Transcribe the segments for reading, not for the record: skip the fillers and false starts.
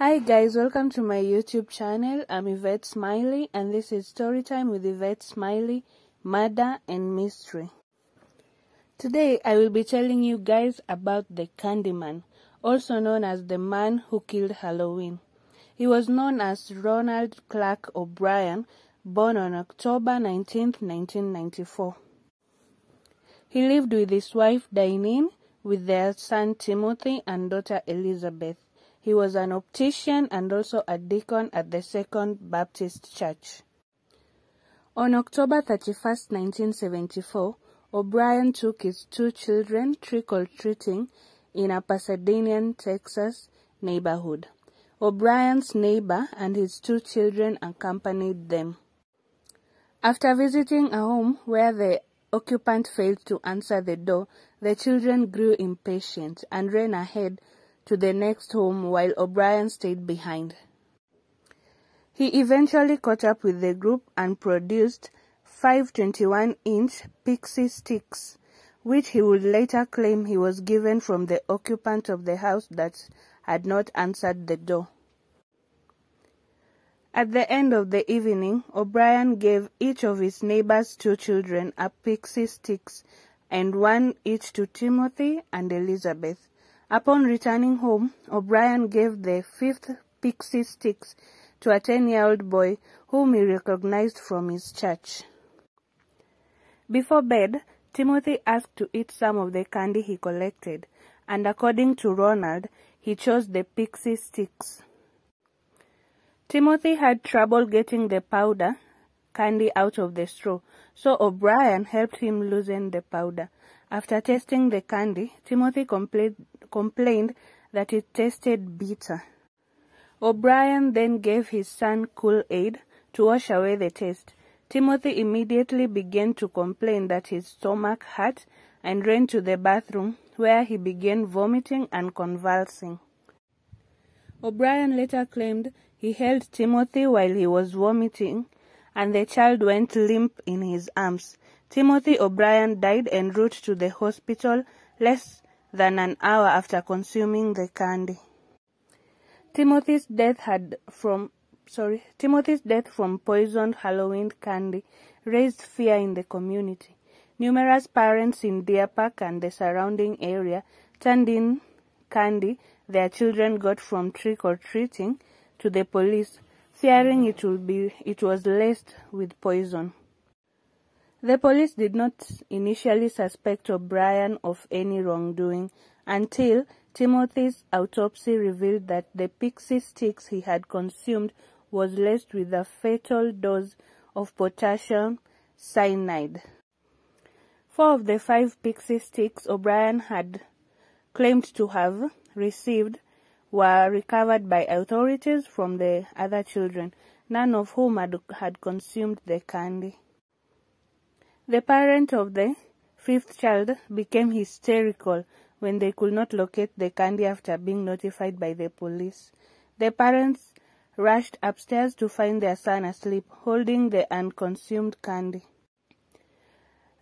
Hi guys, welcome to my YouTube channel. I'm Yvette Smiley and this is Storytime with Yvette Smiley, Murder and Mystery. Today I will be telling you guys about the Candyman, also known as the man who killed Halloween. He was known as Ronald Clark O'Brien, born on October 19, 1994. He lived with his wife Diane, with their son Timothy and daughter Elizabeth. He was an optician and also a deacon at the Second Baptist Church. On October 31, 1974, O'Brien took his two children trick-or-treating in a Pasadena, Texas neighborhood. O'Brien's neighbor and his two children accompanied them. After visiting a home where the occupant failed to answer the door, the children grew impatient and ran ahead to the next home while O'Brien stayed behind. He eventually caught up with the group and produced 5 21-inch pixie sticks, which he would later claim he was given from the occupant of the house that had not answered the door. At the end of the evening, O'Brien gave each of his neighbor's two children a pixie sticks and one each to Timothy and Elizabeth. Upon returning home, O'Brien gave the fifth pixie sticks to a 10-year-old boy whom he recognized from his church. Before bed, Timothy asked to eat some of the candy he collected, and according to Ronald, he chose the pixie sticks. Timothy had trouble getting the powder candy out of the straw, so O'Brien helped him loosen the powder. After tasting the candy, Timothy complained that it tasted bitter. O'Brien then gave his son Kool-Aid to wash away the taste. Timothy immediately began to complain that his stomach hurt and ran to the bathroom, where he began vomiting and convulsing. O'Brien later claimed he held Timothy while he was vomiting, and the child went limp in his arms. Timothy O'Brien died en route to the hospital less than an hour after consuming the candy. Timothy's death from poisoned Halloween candy raised fear in the community. Numerous parents in Deer Park and the surrounding area turned in candy their children got from trick-or-treating to the police, fearing it was laced with poison. The police did not initially suspect O'Brien of any wrongdoing until Timothy's autopsy revealed that the pixie sticks he had consumed was laced with a fatal dose of potassium cyanide. 4 of the 5 pixie sticks O'Brien had claimed to have received were recovered by authorities from the other children, none of whom had consumed the candy. The parent of the 5th child became hysterical when they could not locate the candy after being notified by the police. The parents rushed upstairs to find their son asleep, holding the unconsumed candy.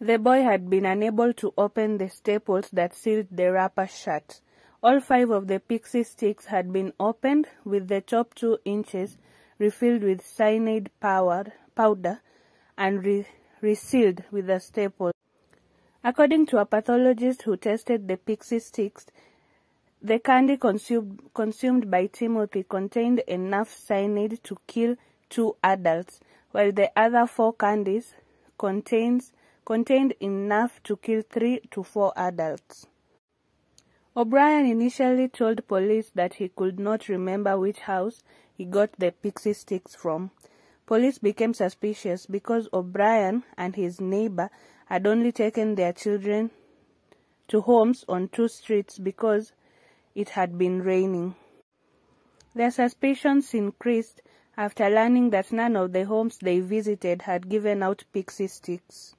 The boy had been unable to open the staples that sealed the wrapper shut. All 5 of the pixie sticks had been opened, with the top 2 inches refilled with cyanide powder and resealed with a staple. According to a pathologist who tested the pixie sticks, the candy consumed by Timothy contained enough cyanide to kill 2 adults, while the other 4 candies contained enough to kill 3 to 4 adults. O'Brien initially told police that he could not remember which house he got the pixie sticks from. Police became suspicious because O'Brien and his neighbor had only taken their children to homes on 2 streets because it had been raining. Their suspicions increased after learning that none of the homes they visited had given out pixie sticks.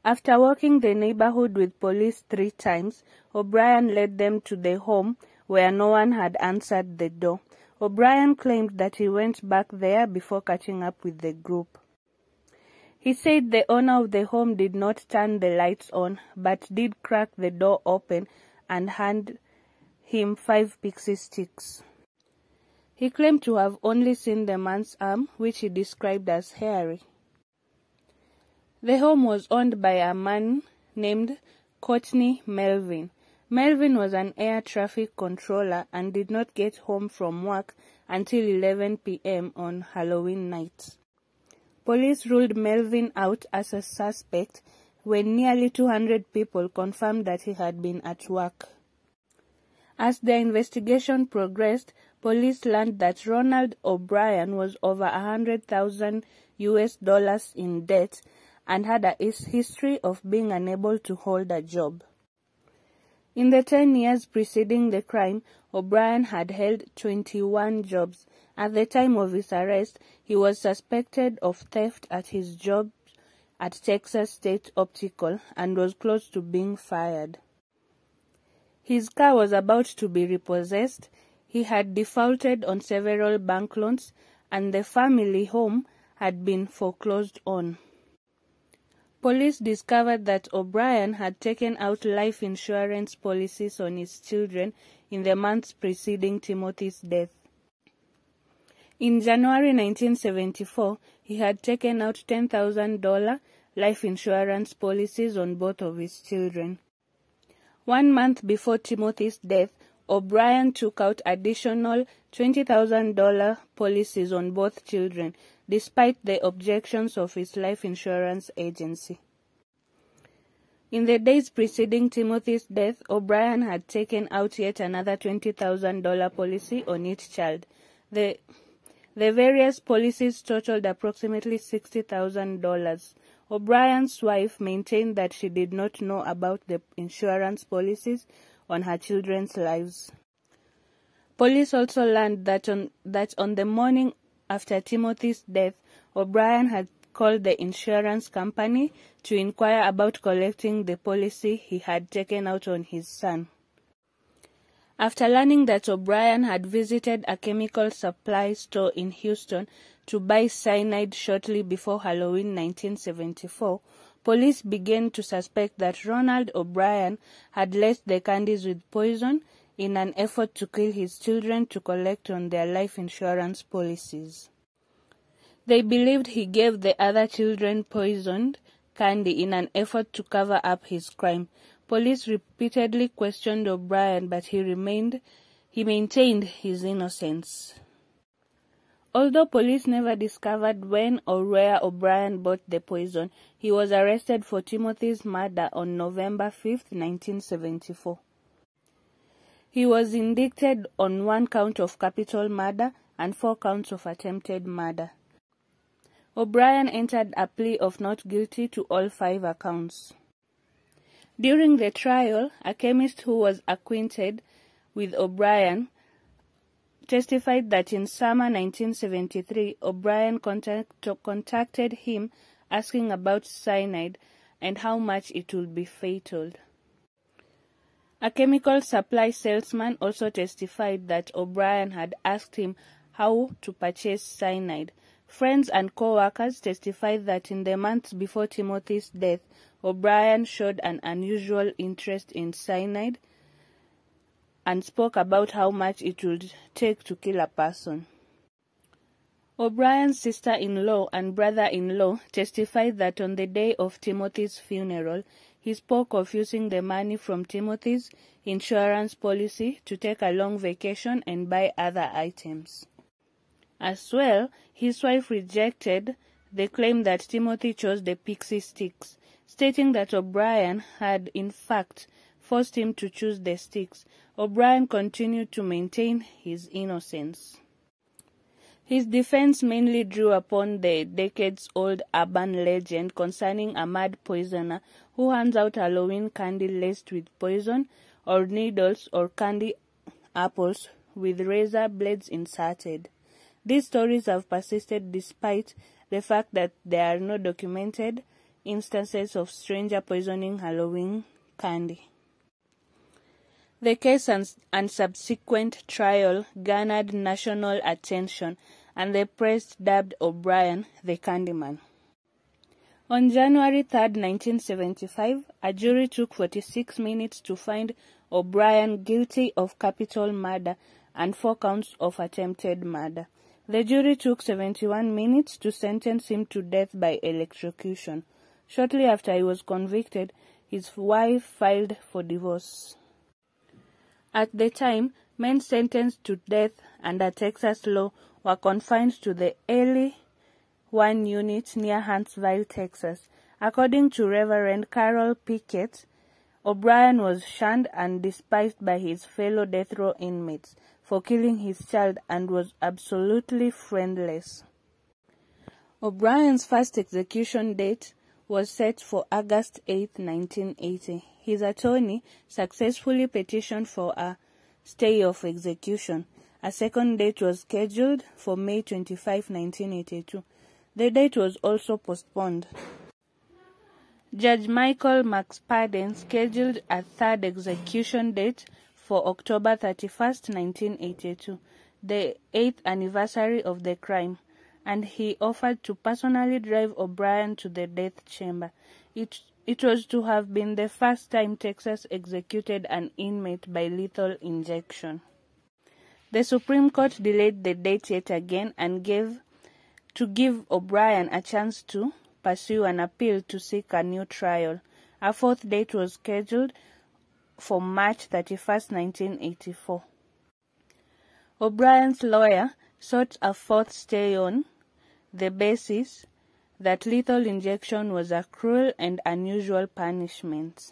After walking the neighborhood with police 3 times, O'Brien led them to the home where no one had answered the door. O'Brien claimed that he went back there before catching up with the group. He said the owner of the home did not turn the lights on, but did crack the door open and hand him 5 pixie sticks. He claimed to have only seen the man's arm, which he described as hairy. The home was owned by a man named Courtney Melvin. Melvin was an air traffic controller and did not get home from work until 11 p.m. on Halloween night. Police ruled Melvin out as a suspect when nearly 200 people confirmed that he had been at work. As the investigation progressed, police learned that Ronald O'Brien was over $100,000 in debt and had a history of being unable to hold a job. In the 10 years preceding the crime, O'Brien had held 21 jobs. At the time of his arrest, he was suspected of theft at his job at Texas State Optical and was close to being fired. His car was about to be repossessed, he had defaulted on several bank loans, and the family home had been foreclosed on. Police discovered that O'Brien had taken out life insurance policies on his children in the months preceding Timothy's death. In January 1974, he had taken out $10,000 life insurance policies on both of his children. 1 month before Timothy's death, O'Brien took out additional $20,000 policies on both children, despite the objections of his life insurance agency. In the days preceding Timothy's death, O'Brien had taken out yet another $20,000 policy on each child. The various policies totaled approximately $60,000. O'Brien's wife maintained that she did not know about the insurance policies on her children's lives. Police also learned that on the morning after Timothy's death, O'Brien had called the insurance company to inquire about collecting the policy he had taken out on his son. After learning that O'Brien had visited a chemical supply store in Houston to buy cyanide shortly before Halloween 1974, police began to suspect that Ronald O'Brien had laced the candies with poison in an effort to kill his children to collect on their life insurance policies. They believed he gave the other children poisoned candy in an effort to cover up his crime. Police repeatedly questioned O'Brien, but he maintained his innocence. Although police never discovered when or where O'Brien bought the poison, he was arrested for Timothy's murder on November 5, 1974. He was indicted on 1 count of capital murder and 4 counts of attempted murder. O'Brien entered a plea of not guilty to all 5 accounts. During the trial, a chemist who was acquainted with O'Brien testified that in summer 1973, O'Brien contacted him asking about cyanide and how much it would be fatal. A chemical supply salesman also testified that O'Brien had asked him how to purchase cyanide. Friends and co-workers testified that in the months before Timothy's death, O'Brien showed an unusual interest in cyanide and spoke about how much it would take to kill a person. O'Brien's sister-in-law and brother-in-law testified that on the day of Timothy's funeral, he spoke of using the money from Timothy's insurance policy to take a long vacation and buy other items. As well, his wife rejected the claim that Timothy chose the pixie sticks, stating that O'Brien had in fact forced him to choose the sticks. O'Brien continued to maintain his innocence. His defense mainly drew upon the decades-old urban legend concerning a mad poisoner who hands out Halloween candy laced with poison, or needles or candy apples with razor blades inserted. These stories have persisted despite the fact that there are no documented instances of stranger poisoning Halloween candy. The case and subsequent trial garnered national attention, and the press dubbed O'Brien the Candyman. On January 3, 1975, a jury took 46 minutes to find O'Brien guilty of capital murder and 4 counts of attempted murder. The jury took 71 minutes to sentence him to death by electrocution. Shortly after he was convicted, his wife filed for divorce. At the time, men sentenced to death under Texas law were confined to the L1 unit near Huntsville, Texas. According to Reverend Carol Pickett, O'Brien was shunned and despised by his fellow death row inmates for killing his child and was absolutely friendless. O'Brien's first execution date was set for August 8, 1980. His attorney successfully petitioned for a stay of execution. A second date was scheduled for May 25, 1982. The date was also postponed. Judge Michael McSpadden scheduled a third execution date for October 31, 1982, the 8th anniversary of the crime, and he offered to personally drive O'Brien to the death chamber. It was to have been the first time Texas executed an inmate by lethal injection. The Supreme Court delayed the date yet again and give O'Brien a chance to pursue an appeal to seek a new trial. A fourth date was scheduled for March 31, 1984. O'Brien's lawyer sought a fourth stay on the basis that lethal injection was a cruel and unusual punishment.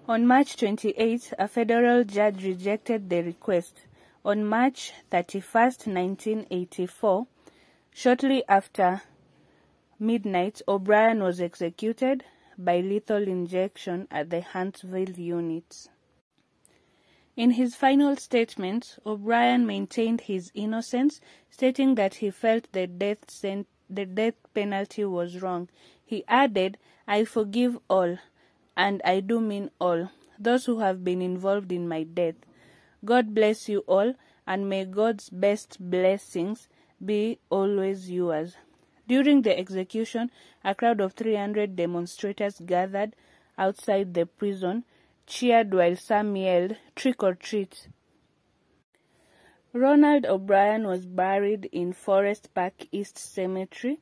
On March 28, a federal judge rejected the request. On March 31, 1984, shortly after midnight, O'Brien was executed by lethal injection at the Huntsville unit. In his final statement, O'Brien maintained his innocence, stating that he felt the death penalty was wrong. He added, "I forgive all, and I do mean all, those who have been involved in my death. God bless you all, and may God's best blessings be always yours." During the execution, a crowd of 300 demonstrators gathered outside the prison, cheered while some yelled, "Trick or treat." Ronald O'Brien was buried in Forest Park East Cemetery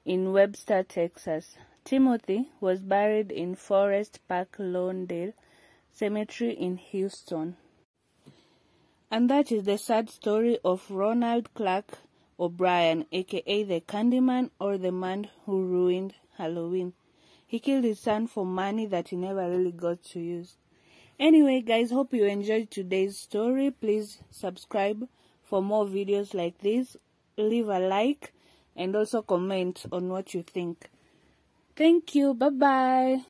in Webster, Texas. Timothy was buried in Forest Park Lawndale Cemetery in Houston. And that is the sad story of Ronald Clark O'Brien, aka the Candyman, or the man who ruined Halloween. He killed his son for money that he never really got to use. Anyway, guys, hope you enjoyed today's story. Please subscribe for more videos like this. Leave a like and also comment on what you think. Thank you. Bye-bye.